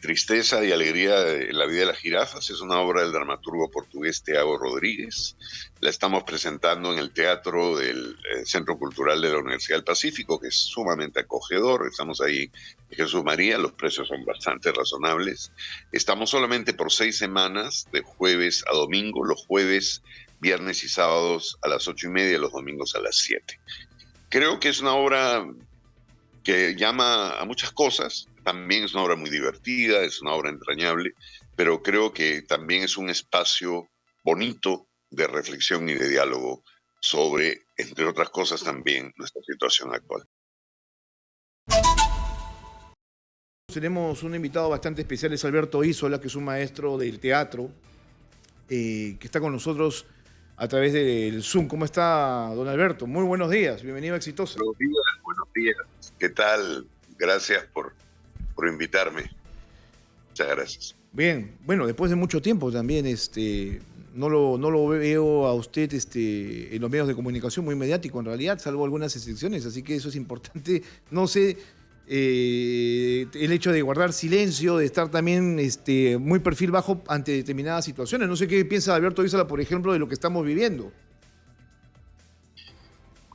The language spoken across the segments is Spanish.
Tristeza y alegría de la vida de las jirafas es una obra del dramaturgo portugués Tiago Rodríguez. La estamos presentando en el Teatro del Centro Cultural de la Universidad del Pacífico, que es sumamente acogedor. Estamos ahí en Jesús María, los precios son bastante razonables. Estamos solamente por 6 semanas, de jueves a domingo, los jueves, viernes y sábados a las 8:30, los domingos a las 7. Creo que es una obra que llama a muchas cosas. También es una obra muy divertida, es una obra entrañable, pero creo que también es un espacio bonito de reflexión y de diálogo sobre, entre otras cosas, también nuestra situación actual. Tenemos un invitado bastante especial, es Alberto Isola, que es un maestro del teatro, que está con nosotros a través del Zoom. ¿Cómo está, don Alberto? Muy buenos días, bienvenido a Exitosa. Buenos días, buenos días. ¿Qué tal? Gracias por invitarme. Muchas gracias. Bien, bueno, después de mucho tiempo también, no lo veo a usted en los medios de comunicación muy mediático en realidad, salvo algunas excepciones, así que eso es importante. No sé, el hecho de guardar silencio, de estar también muy perfil bajo ante determinadas situaciones. No sé qué piensa Alberto Isola, por ejemplo, de lo que estamos viviendo.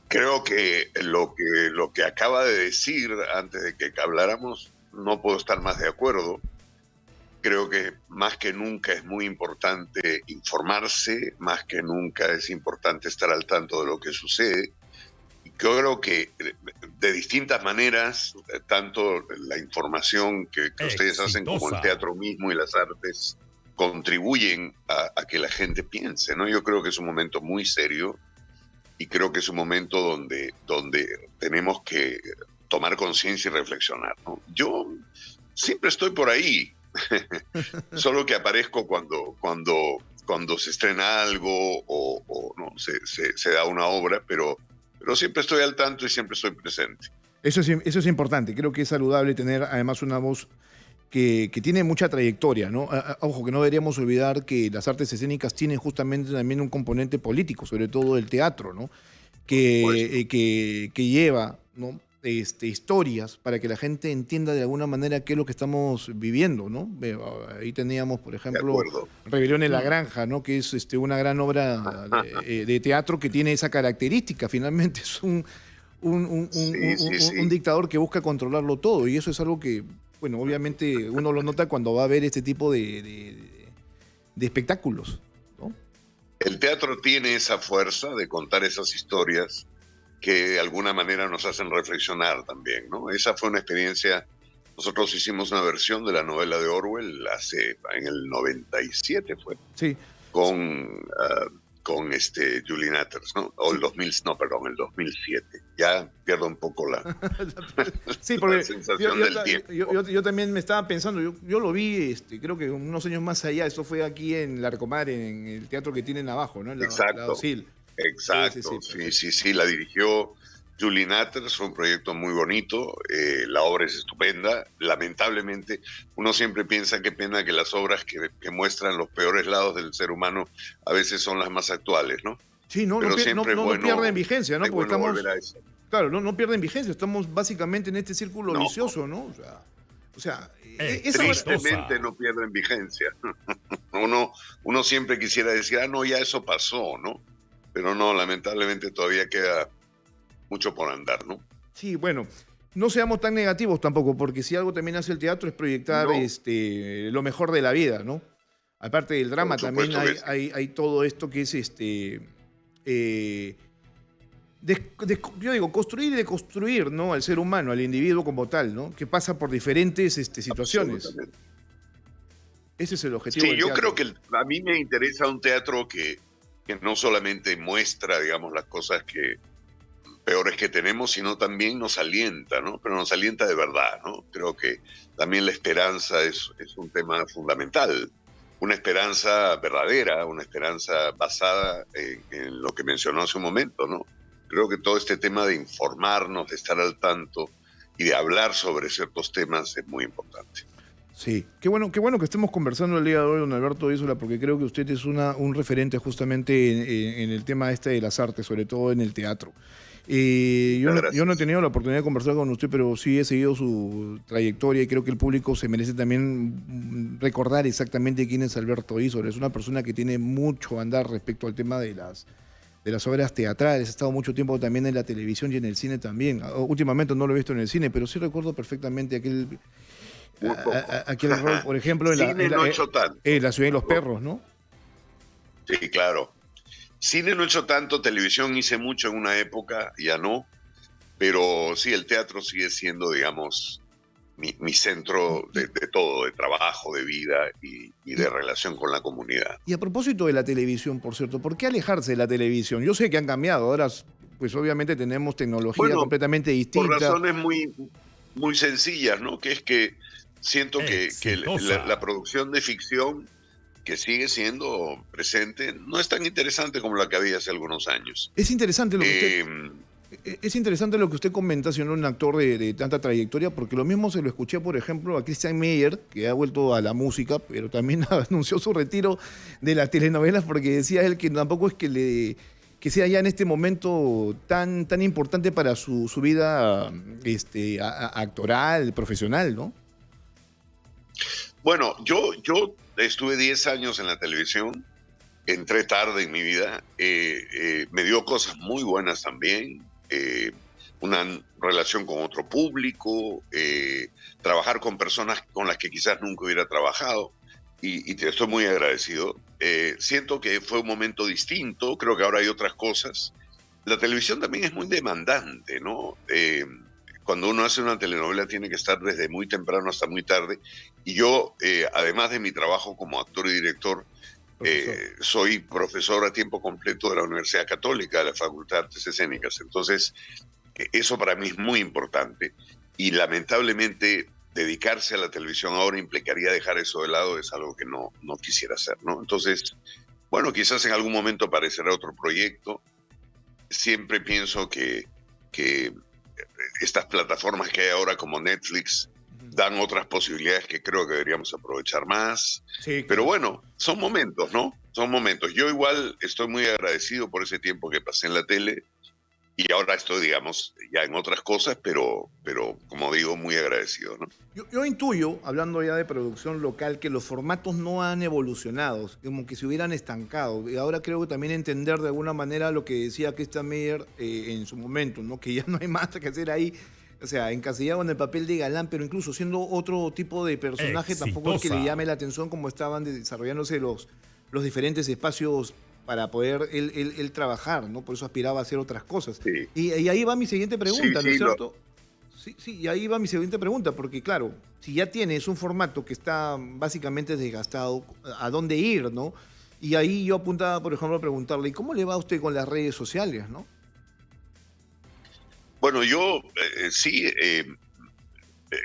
Creo que lo que acaba de decir antes de que habláramos, no puedo estar más de acuerdo. Creo que más que nunca es muy importante informarse, más que nunca es importante estar al tanto de lo que sucede. Y creo que de distintas maneras, tanto la información que ustedes hacen como el teatro mismo y las artes contribuyen a que la gente piense, ¿no? Yo creo que es un momento muy serio y creo que es un momento donde tenemos que tomar conciencia y reflexionar, ¿no? Yo siempre estoy por ahí, solo que aparezco cuando se estrena algo o no, se da una obra, pero siempre estoy al tanto y siempre estoy presente. Eso es importante, creo que es saludable tener además una voz que tiene mucha trayectoria, ¿no? Ojo, que no deberíamos olvidar que las artes escénicas tienen justamente también un componente político, sobre todo el teatro, ¿no? Que lleva, ¿no? Historias para que la gente entienda de alguna manera qué es lo que estamos viviendo, ¿no? Ahí teníamos, por ejemplo, Rebelión en la Granja, ¿no? Que es una gran obra de teatro que tiene esa característica. Finalmente es un dictador que busca controlarlo todo, y eso es algo que, bueno, obviamente uno lo nota cuando va a ver este tipo de espectáculos, ¿no? El teatro tiene esa fuerza de contar esas historias que de alguna manera nos hacen reflexionar también, ¿no? Esa fue una experiencia. Nosotros hicimos una versión de la novela de Orwell en el 97 fue. Sí. Con Julie Natters, ¿no? O el 2000, no, perdón, el 2007. Ya pierdo un poco la, sí, porque la sensación del tiempo. Yo también me estaba pensando, yo lo vi, creo que unos años más allá, eso fue aquí en Larcomar, en el teatro que tienen abajo, ¿no? Exacto. Exacto, sí, la dirigió Julie Natters, fue un proyecto muy bonito, la obra es estupenda. Lamentablemente, uno siempre piensa qué pena que las obras que muestran los peores lados del ser humano a veces son las más actuales, ¿no? Sí, no pierden vigencia, ¿no? Porque estamos, claro, no pierden vigencia, estamos básicamente en este círculo vicioso, ¿no? O sea tristemente no pierden vigencia. Uno siempre quisiera decir, no, ya eso pasó, ¿no? Pero no, lamentablemente todavía queda mucho por andar, ¿no? Sí, bueno, no seamos tan negativos tampoco, porque si algo también hace el teatro es proyectar lo mejor de la vida, ¿no? Aparte del drama también hay todo esto que es yo digo, construir y deconstruir, ¿no? Al ser humano, al individuo como tal, ¿no? Que pasa por diferentes situaciones. Ese es el objetivo. Sí, yo creo que a mí me interesa un teatro que no solamente muestra, digamos, las cosas peores que tenemos, sino también nos alienta, ¿no? Pero nos alienta de verdad, ¿no? Creo que también la esperanza es un tema fundamental. Una esperanza verdadera, una esperanza basada en lo que mencionó hace un momento, ¿no? Creo que todo este tema de informarnos, de estar al tanto y de hablar sobre ciertos temas es muy importante. Sí, qué bueno que estemos conversando el día de hoy, don Alberto Isola, porque creo que usted es un referente justamente en el tema de las artes, sobre todo en el teatro. Muchas Yo no he gracias. tenido la oportunidad de conversar con usted, pero sí he seguido su trayectoria y creo que el público se merece también recordar exactamente quién es Alberto Isor. Es una persona que tiene mucho andar respecto al tema de las obras teatrales. Ha estado mucho tiempo también en la televisión y en el cine también. Últimamente no lo he visto en el cine, pero sí recuerdo perfectamente Muy poco. aquel rol, por ejemplo, Cine no he hecho tanto. La ciudad de los ¿No? perros, ¿no? Sí, claro. Cine no he hecho tanto, televisión hice mucho en una época, ya no, pero sí, el teatro sigue siendo, digamos, mi centro Y, de todo, de trabajo, de vida y de y, relación con la comunidad. y a propósito de la televisión, por cierto, ¿por qué alejarse de la televisión? Yo sé que han cambiado, ahora pues obviamente tenemos tecnología Bueno, completamente por distinta. razones muy sencillas, ¿no? Que es que siento que la Exitosa. producción de ficción que sigue siendo presente no es tan interesante como la que había hace algunos años. Es interesante lo que usted Eh, Es interesante lo que usted comenta, siendo un actor de tanta trayectoria, porque lo mismo se lo escuché, por ejemplo, a Christian Meyer, que ha vuelto a la música, pero también anunció su retiro de las telenovelas, porque decía él que tampoco es que sea ya en este momento tan importante para su vida actoral, profesional, ¿no? bueno, yo estuve 10 años en la televisión, entré tarde en mi vida, me dio cosas muy buenas también, una relación con otro público, trabajar con personas con las que quizás nunca hubiera trabajado y te estoy muy agradecido. Siento que fue un momento distinto, creo que ahora hay otras cosas. La televisión también es muy demandante, ¿no? Cuando uno hace una telenovela tiene que estar desde muy temprano hasta muy tarde y yo, además de mi trabajo como actor y director, Profesor. soy profesor a tiempo completo de la Universidad Católica, de la Facultad de Artes Escénicas. Entonces, eso para mí es muy importante. Y lamentablemente, dedicarse a la televisión ahora implicaría dejar eso de lado, es algo que no quisiera hacer, ¿no? Entonces, bueno, quizás en algún momento aparecerá otro proyecto. Siempre pienso que estas plataformas que hay ahora como Netflix dan otras posibilidades que creo que deberíamos aprovechar más. Sí, Pero claro. bueno, son momentos, ¿no? Son momentos. Yo igual estoy muy agradecido por ese tiempo que pasé en la tele y ahora estoy, digamos, ya en otras cosas, pero como digo, muy agradecido, ¿no? Yo intuyo, hablando ya de producción local, que los formatos no han evolucionado, como que se hubieran estancado. Y ahora creo que también entender de alguna manera lo que decía Christian Meyer en su momento, ¿no? Que ya no hay más que hacer ahí. O sea, encasillado en el papel de galán, pero incluso siendo otro tipo de personaje, tampoco es que le Exitosa. llame la atención como estaban desarrollándose los diferentes espacios para poder él trabajar, ¿no? Por eso aspiraba a hacer otras cosas. Sí, Y ahí va mi siguiente sí, pregunta, ¿no es sí, cierto? Sí, sí, y ahí va mi siguiente pregunta, porque claro, si ya tienes un formato que está básicamente desgastado, ¿a dónde ir, no? Y ahí yo apuntaba, por ejemplo, a preguntarle, ¿y cómo le va a usted con las redes sociales, no? bueno, yo sí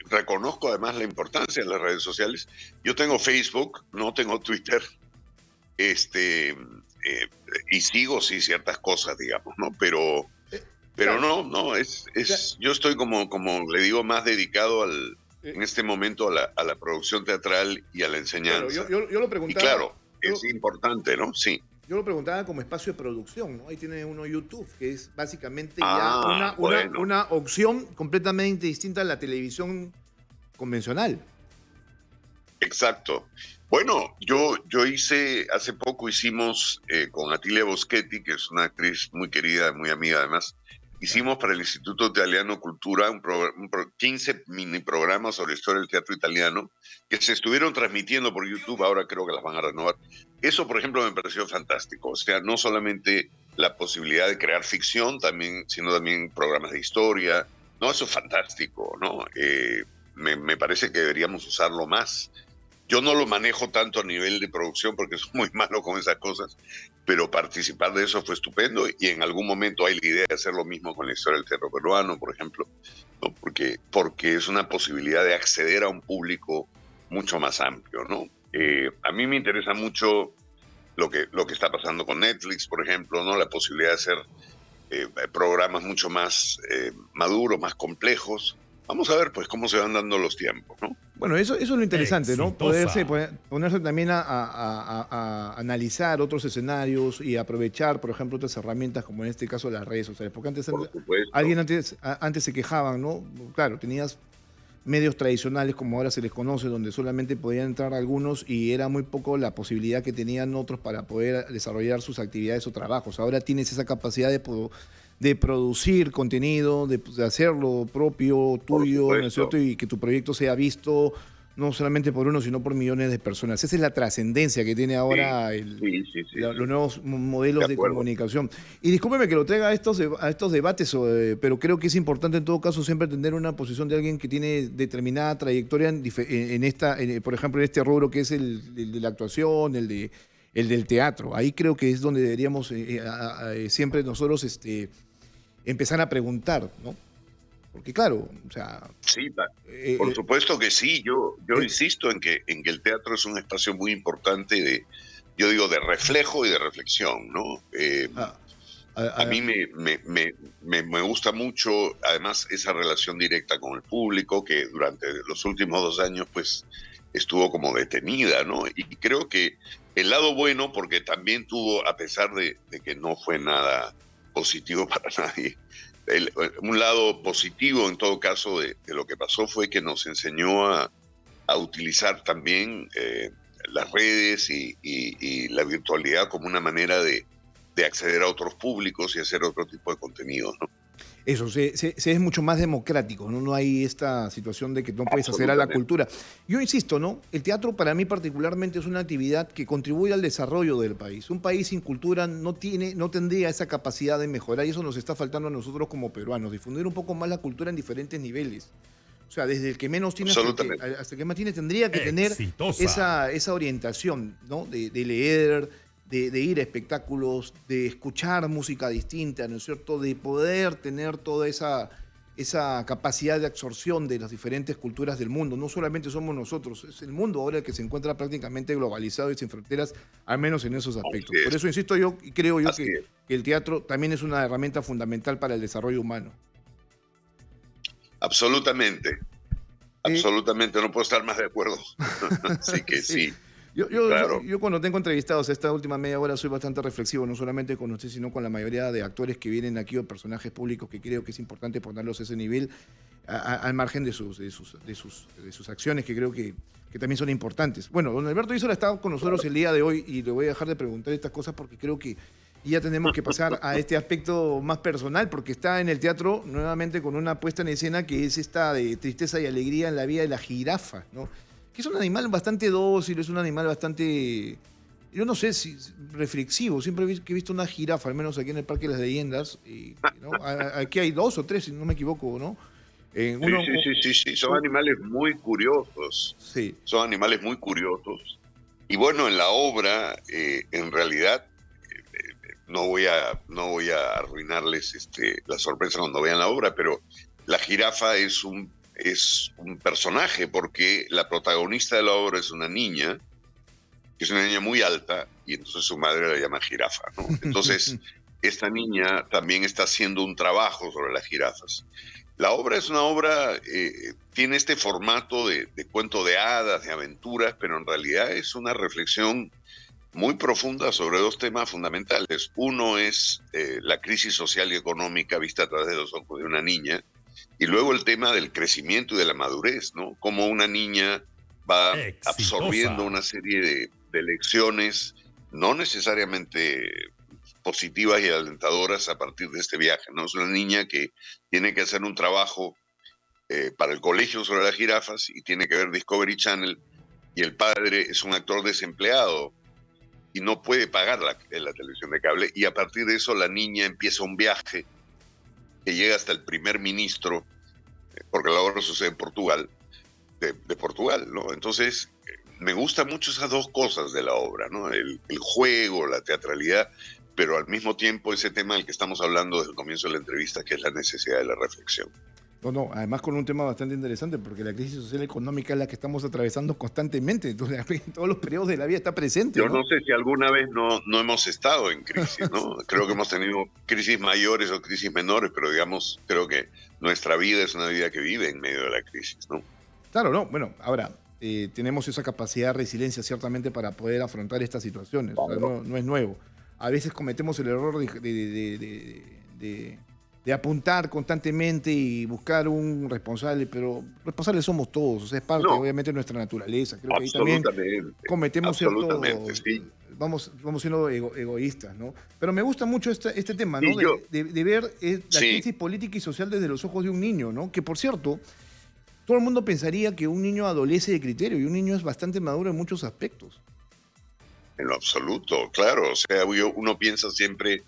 reconozco además la importancia de las redes sociales. Yo tengo Facebook, no tengo Twitter, este, y sigo sí ciertas cosas, digamos, ¿no? Eh, Pero claro, no, cla- yo estoy como le digo, más dedicado eh, en este momento a la producción teatral y a la claro, enseñanza. yo lo Y preguntaba, claro, yo, es importante, ¿no? Sí. yo lo preguntaba como espacio de producción, ¿no? Ahí tiene uno YouTube, que es básicamente ya Ah, bueno, una opción completamente distinta a la televisión convencional. exacto. Bueno, yo hice, hace poco hicimos con Atilia Boschetti, que es una actriz muy querida, muy amiga además, ¿Ya? hicimos para el Instituto Italiano Cultura 15 mini programas sobre historia del teatro italiano que se estuvieron transmitiendo por YouTube, ahora creo que las van a renovar. Eso, por ejemplo, me pareció fantástico. O sea, no solamente la posibilidad de crear ficción, sino también programas de historia. No, eso es fantástico, ¿no? Me parece que deberíamos usarlo más. Yo no lo manejo tanto a nivel de producción porque soy muy malo con esas cosas, pero participar de eso fue estupendo y en algún momento hay la idea de hacer lo mismo con la historia del teatro peruano, por ejemplo, ¿no? Porque es una posibilidad de acceder a un público mucho más amplio, ¿no? A mí me interesa mucho lo que está pasando con Netflix, por ejemplo, ¿no? La posibilidad de hacer programas mucho más maduros, más complejos. Vamos a ver, pues, cómo se van dando los tiempos, ¿no? Bueno, eso es lo interesante, ¿no? Exitosa. Ponerse también a analizar otros escenarios y aprovechar, por ejemplo, otras herramientas, como en este caso las redes sociales. Porque Por supuesto. antes se quejaban, ¿no? Claro, tenías medios tradicionales, como ahora se les conoce, donde solamente podían entrar algunos y era muy poco la posibilidad que tenían otros para poder desarrollar sus actividades o trabajos. Ahora tienes esa capacidad de producir contenido, de hacerlo propio, Por tuyo, ¿no es supuesto. cierto? Y que tu proyecto sea visto no solamente por uno, sino por millones de personas. Esa es la trascendencia que tiene Sí, ahora sí. los nuevos De modelos de acuerdo. comunicación. Y discúlpeme que lo traiga a estos debates, pero creo que es importante en todo caso siempre tener una posición de alguien que tiene determinada trayectoria por ejemplo, en este rubro que es el de la actuación, el del teatro. Ahí creo que es donde deberíamos siempre nosotros empezar a preguntar, ¿no? Porque claro, o sea, Sí, por eh, supuesto que sí. Yo eh, insisto en que el teatro es un espacio muy importante yo digo, de reflejo y de reflexión, ¿no? ah, A ah, mí me gusta mucho, además, esa relación directa con el público que durante los últimos 2 años, pues, estuvo como detenida, ¿no? Y creo que el lado bueno, porque también tuvo, a pesar de que no fue nada positivo para nadie, un lado positivo en todo caso de lo que pasó fue que nos enseñó a utilizar también las redes y la virtualidad como una manera de acceder a otros públicos y hacer otro tipo de contenidos, ¿no? eso, se es mucho más democrático, ¿no? No hay esta situación de que no puedes hacer a la Absolutamente. cultura. Yo insisto, ¿no? El teatro para mí particularmente es una actividad que contribuye al desarrollo del país. Un país sin cultura no tendría esa capacidad de mejorar y eso nos está faltando a nosotros como peruanos, difundir un poco más la cultura en diferentes niveles. O sea, desde el que menos tiene Absolutamente. hasta el que más tiene, tendría que tener Exitosa. esa orientación, ¿no? De leer, de ir a espectáculos, de escuchar música distinta, ¿no es cierto? De poder tener toda esa capacidad de absorción de las diferentes culturas del mundo. No solamente somos nosotros, es el mundo ahora el que se encuentra prácticamente globalizado y sin fronteras, al menos en esos Así aspectos. Por es. eso insisto yo y creo yo Así es. que el teatro también es una herramienta fundamental para el desarrollo humano. Absolutamente. Eh, Absolutamente. No puedo estar más de acuerdo. Así que sí. sí, claro. Yo cuando tengo entrevistados esta última media hora soy bastante reflexivo, no solamente con usted, sino con la mayoría de actores que vienen aquí o personajes públicos que creo que es importante ponerlos a ese nivel, al margen de sus acciones, que creo que también son importantes. Bueno, don Alberto Isola está con nosotros el día de hoy y le voy a dejar de preguntar estas cosas porque creo que ya tenemos que pasar a este aspecto más personal, porque está en el teatro nuevamente con una puesta en escena que es esta de tristeza y alegría en la vida de la jirafa, ¿no? Que es un animal bastante dócil, es un animal bastante, yo no sé si reflexivo. Siempre que he visto una jirafa, al menos aquí en el Parque de las Leyendas, ¿no? Aquí hay dos o tres, si no me equivoco, ¿no? Sí, sí. Son un- animales muy curiosos. sí. Son animales muy curiosos. Y bueno, en la obra, en realidad, no voy a arruinarles la sorpresa cuando vean la obra, pero la jirafa es un personaje porque la protagonista de la obra es una niña, que es una niña muy alta, y entonces su madre la llama jirafa, ¿no? Entonces, esta niña también está haciendo un trabajo sobre las jirafas. La obra es una obra, tiene este formato de cuento de hadas, de aventuras, pero en realidad es una reflexión muy profunda sobre dos temas fundamentales. Uno es la crisis social y económica vista a través de los ojos de una niña, y luego el tema del crecimiento y de la madurez, ¿no? Cómo una niña va absorbiendo Exitosa. una serie de lecciones, no necesariamente positivas y alentadoras a partir de este viaje, ¿no? Es una niña que tiene que hacer un trabajo para el colegio sobre las jirafas y tiene que ver Discovery Channel, y el padre es un actor desempleado y no puede pagar la televisión de cable, y a partir de eso la niña empieza un viaje que llega hasta el primer ministro, porque la obra sucede en Portugal, de Portugal, ¿no? Entonces, me gustan mucho esas dos cosas de la obra, ¿no? El juego, la teatralidad, pero al mismo tiempo ese tema del que estamos hablando desde el comienzo de la entrevista, que es la necesidad de la reflexión. No, además con un tema bastante interesante, porque la crisis social y económica es la que estamos atravesando constantemente. Entonces, en todos los periodos de la vida está presente, Yo no ¿no? sé si alguna vez no hemos estado en crisis, ¿no? Creo que hemos tenido crisis mayores o crisis menores, pero digamos, creo que nuestra vida es una vida que vive en medio de la crisis, ¿no? Claro, no, bueno, ahora tenemos esa capacidad de resiliencia ciertamente para poder afrontar estas situaciones, o sea, Claro. no es nuevo. A veces cometemos el error de apuntar constantemente y buscar un responsable, pero responsables somos todos, o sea, es parte No, obviamente de nuestra naturaleza. Creo que ahí también absolutamente, cometemos absolutamente, sí, vamos siendo egoístas, ¿no? Pero me gusta mucho este tema, ¿no? y yo, De ver la sí, crisis política y social desde los ojos de un niño, ¿no? Que por cierto, todo el mundo pensaría que un niño adolece de criterio y un niño es bastante maduro en muchos aspectos. en lo absoluto, claro, o sea, uno piensa siempre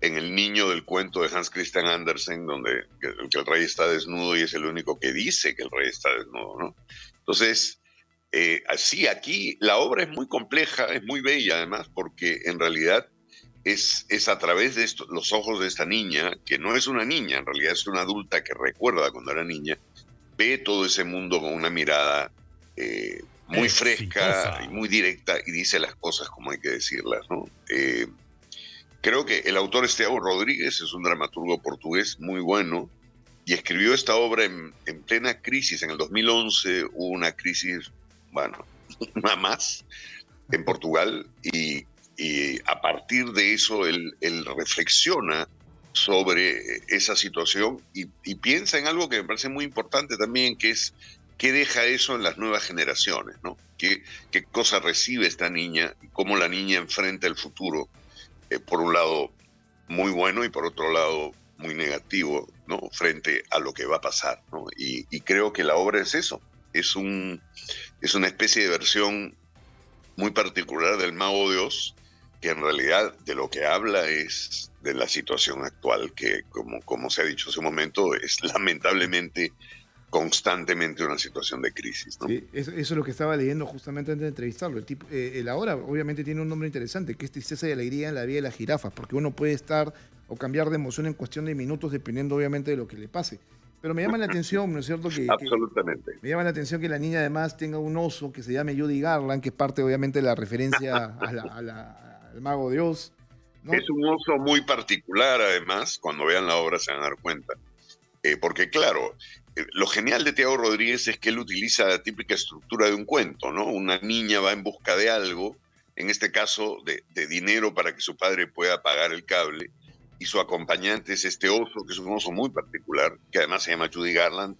en el niño del cuento de Hans Christian Andersen, donde que el rey está desnudo y es el único que dice que el rey está desnudo, ¿no? Entonces, así aquí la obra es muy compleja, es muy bella además, porque en realidad es a través de los ojos de esta niña, que no es una niña, en realidad es una adulta que recuerda cuando era niña, ve todo ese mundo con una mirada muy fresca y Exitosa. muy directa y dice las cosas como hay que decirlas, ¿no? Creo que el autor es Tiago Rodríguez, es un dramaturgo portugués muy bueno y escribió esta obra en plena crisis. En el 2011 hubo una crisis, bueno, una más en Portugal y a partir de eso él reflexiona sobre esa situación y piensa en algo que me parece muy importante también, que es qué deja eso en las nuevas generaciones, ¿no? ¿Qué cosa recibe esta niña y cómo la niña enfrenta el futuro? Por un lado muy bueno y por otro lado muy negativo, ¿no? Frente a lo que va a pasar, ¿no? Y creo que la obra es eso, es una especie de versión muy particular del Mago de Oz, que en realidad de lo que habla es de la situación actual, que como se ha dicho hace un momento, es lamentablemente constantemente una situación de crisis, ¿no? Sí, eso es lo que estaba leyendo justamente antes de entrevistarlo. El ahora obviamente tiene un nombre interesante, que es tristeza y alegría en la vida de las jirafas, porque uno puede estar o cambiar de emoción en cuestión de minutos dependiendo obviamente de lo que le pase. Pero me llama la atención, ¿no es cierto? Absolutamente. Me llama la atención que la niña además tenga un oso que se llame Judy Garland, que es parte obviamente de la referencia al Mago de Oz, ¿no? Es un oso muy particular, además, cuando vean la obra se van a dar cuenta. Porque claro, lo genial de Tiago Rodríguez es que él utiliza la típica estructura de un cuento, ¿no? Una niña va en busca de algo, en este caso de dinero para que su padre pueda pagar el cable, y su acompañante es este oso, que es un oso muy particular, que además se llama Judy Garland,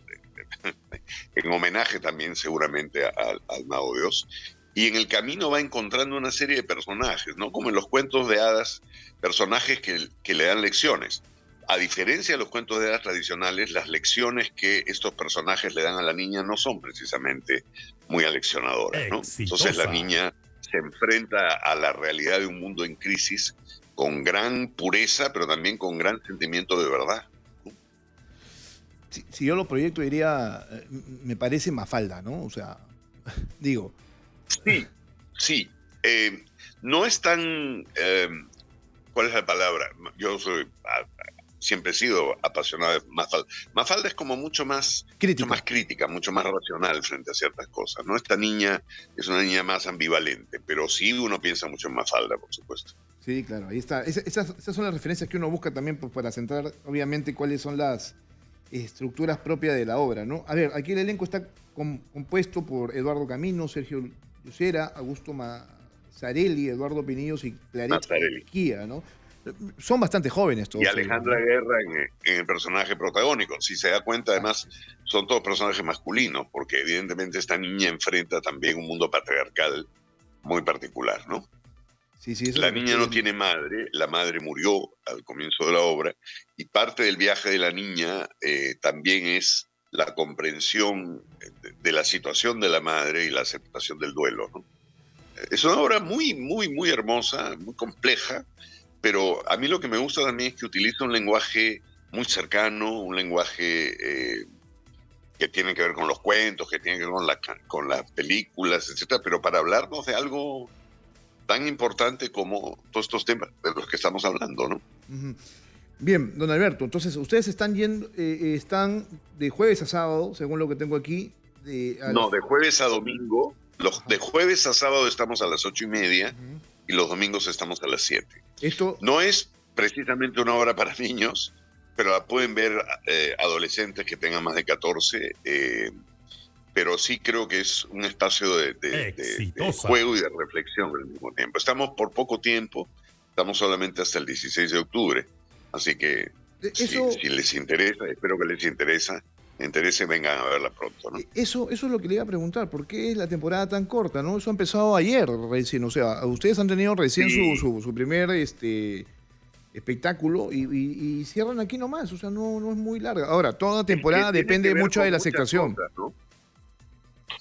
en homenaje también seguramente al Mago de Oz. Y en el camino va encontrando una serie de personajes, ¿no? Como en los cuentos de hadas, personajes que le dan lecciones. A diferencia de los cuentos de hadas tradicionales, las lecciones que estos personajes le dan a la niña no son precisamente muy aleccionadoras, ¿no? Entonces la Exitosa. niña se enfrenta a la realidad de un mundo en crisis con gran pureza, pero también con gran sentimiento de verdad. Si yo lo proyecto diría, me parece Mafalda, ¿no? O sea, digo, Sí, sí. No es tan... ¿cuál es la palabra? Yo siempre he sido apasionado de Mafalda. Mafalda es como mucho más crítica, mucho más racional frente a ciertas cosas, ¿no? Esta niña es una niña más ambivalente, pero sí uno piensa mucho en Mafalda, por supuesto. Sí, claro, ahí está. Esas son las referencias que uno busca también pues, para centrar, obviamente, cuáles son las estructuras propias de la obra, ¿no? A ver, aquí el elenco está compuesto por Eduardo Camino, Sergio Lucera, Augusto Mazzarelli, Eduardo Pinillos y Claret Mazzarelli. Kia, ¿no? Son bastante jóvenes todos. Y Alejandra ellos, ¿no? Guerra en el personaje protagónico. Si se da cuenta, además, son todos personajes masculinos, porque evidentemente esta niña enfrenta también un mundo patriarcal muy particular, ¿no? Sí, sí, eso La es lo que niña estoy no viendo. tiene madre, la madre murió al comienzo de la obra, y parte del viaje de la niña también es la comprensión de la situación de la madre y la aceptación del duelo, ¿no? Es una obra muy, muy, muy hermosa, muy compleja, pero a mí lo que me gusta también es que utiliza un lenguaje muy cercano, un lenguaje que tiene que ver con los cuentos, que tiene que ver con las películas, etcétera, pero para hablarnos de algo tan importante como todos estos temas de los que estamos hablando, ¿no? Ujú. Bien, don Alberto, entonces ustedes están yendo, están de jueves a sábado, según lo que tengo aquí. No, de jueves a domingo. Ajá. De jueves a sábado estamos a las 8:30 Ujú. y los domingos estamos a las 7. Esto, No es precisamente una obra para niños, pero la pueden ver adolescentes que tengan más de 14 pero sí creo que es un espacio de Exitosa. juego y de reflexión al mismo tiempo. Estamos por poco tiempo, estamos solamente hasta el 16 de octubre, así que Eso, si les interesa, espero que les interese, vengan a verla pronto, ¿no? eso es lo que le iba a preguntar, ¿por qué es la temporada tan corta, no? Eso ha empezado ayer recién, o sea, ustedes han tenido recién Sí, su primer espectáculo y cierran aquí nomás, o sea, no es muy larga. Ahora, toda es que temporada tiene que depende ver mucho de con la muchas aceptación. cosas, ¿no?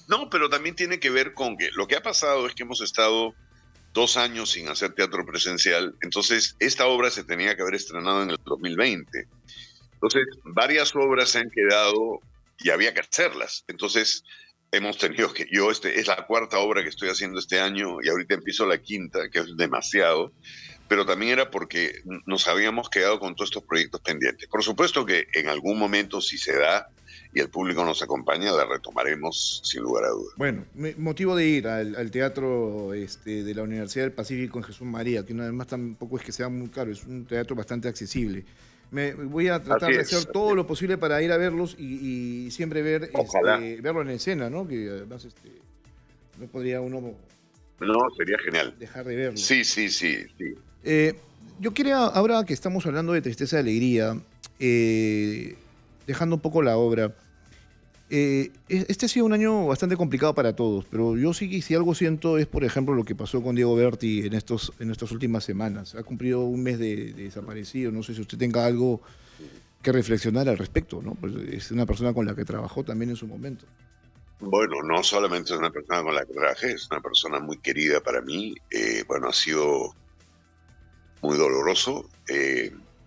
No, pero también tiene que ver con que lo que ha pasado es que hemos estado 2 años sin hacer teatro presencial, entonces esta obra se tenía que haber estrenado en el 2020. Entonces, varias obras se han quedado y había que hacerlas. Entonces, hemos tenido que, es la cuarta obra que estoy haciendo este año y ahorita empiezo la quinta, que es demasiado, pero también era porque nos habíamos quedado con todos estos proyectos pendientes. Por supuesto que en algún momento, si se da y el público nos acompaña, la retomaremos sin lugar a dudas. Bueno, motivo de ir al teatro de la Universidad del Pacífico en Jesús María, que además tampoco es que sea muy caro, es un teatro bastante accesible. Voy a Así tratar de hacer es, así todo es. lo posible para ir a verlos y siempre Ojalá. verlo en escena, ¿no? Que además no podría uno No, sería genial. dejar de verlo. Sí, sí, sí, sí. Eh, yo quería, ahora que estamos hablando de tristeza y alegría, dejando un poco la obra, este ha sido un año bastante complicado para todos, pero yo sí que si algo siento es, por ejemplo, lo que pasó con Diego Berti en estas últimas semanas. Ha cumplido un mes de desaparecido, no sé si usted tenga algo que reflexionar al respecto, ¿no? Pues es una persona con la que trabajó también en su momento. Bueno, no solamente es una persona con la que trabajé, es una persona muy querida para mí. Bueno, ha sido muy doloroso.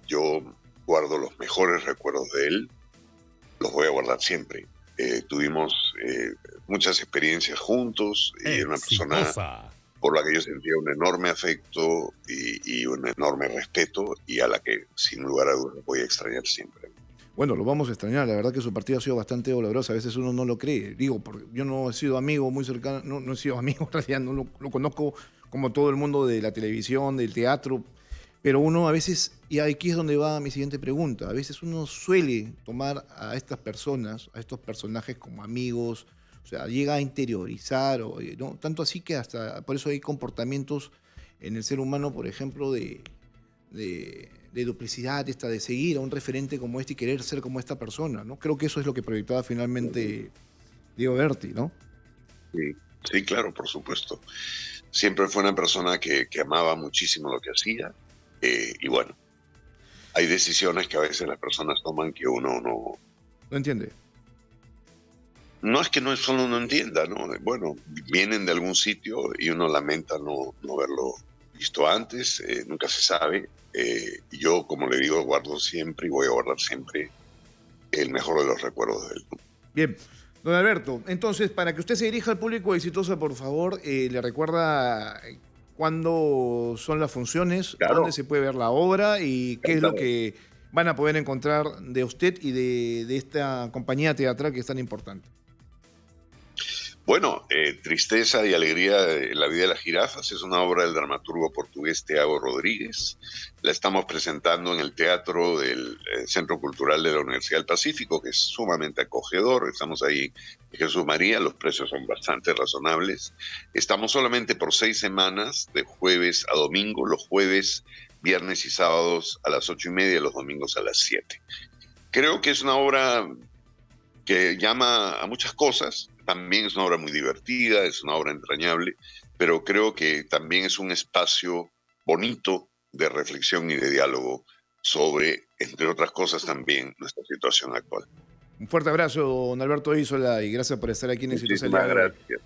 Yo guardo los mejores recuerdos de él, los voy a guardar siempre. Tuvimos muchas experiencias juntos y era una persona Exitosa. por la que yo sentía un enorme afecto y un enorme respeto y a la que sin lugar a dudas voy a extrañar siempre. Bueno, lo vamos a extrañar, la verdad que su partido ha sido bastante doloroso, a veces uno no lo cree. Digo, porque yo no he sido amigo muy cercano, no he sido amigo, en realidad no lo conozco como todo el mundo de la televisión, del teatro, pero uno a veces, y aquí es donde va mi siguiente pregunta, a veces uno suele tomar a estas personas, a estos personajes como amigos, o sea, llega a interiorizar, ¿no? Tanto así que hasta, por eso hay comportamientos en el ser humano, por ejemplo, de duplicidad, de seguir a un referente como este y querer ser como esta persona, ¿no? Creo que eso es lo que proyectaba finalmente Diego Berti, ¿no? Sí, sí, claro, por supuesto. Siempre fue una persona que amaba muchísimo lo que hacía y bueno, hay decisiones que a veces las personas toman que uno ¿Lo entiende? no es que no solo no entienda, ¿no? Bueno, vienen de algún sitio y uno lamenta no haberlo visto antes, nunca se sabe. Yo, como le digo, guardo siempre y voy a guardar siempre el mejor de los recuerdos de él. Bien, don Alberto, entonces, para que usted se dirija al público exitoso, por favor, le recuerda cuándo son las funciones, dónde Claro, se puede ver la obra y qué es lo encantado. que van a poder encontrar de usted y de esta compañía teatral que es tan importante. Bueno, Tristeza y Alegría en la vida de las jirafas es una obra del dramaturgo portugués Tiago Rodríguez. La estamos presentando en el Teatro del Centro Cultural de la Universidad del Pacífico, que es sumamente acogedor. Estamos ahí en Jesús María, los precios son bastante razonables. Estamos solamente por 6 semanas, de jueves a domingo, los jueves, viernes y sábados a las 8:30 y los domingos a las 7. Creo que es una obra que llama a muchas cosas. También es una obra muy divertida, es una obra entrañable, pero creo que también es un espacio bonito de reflexión y de diálogo sobre, entre otras cosas, también nuestra situación actual. Un fuerte abrazo, don Alberto Isola, y gracias por estar aquí en Exitosa el día Muchísimas de hoy. gracias.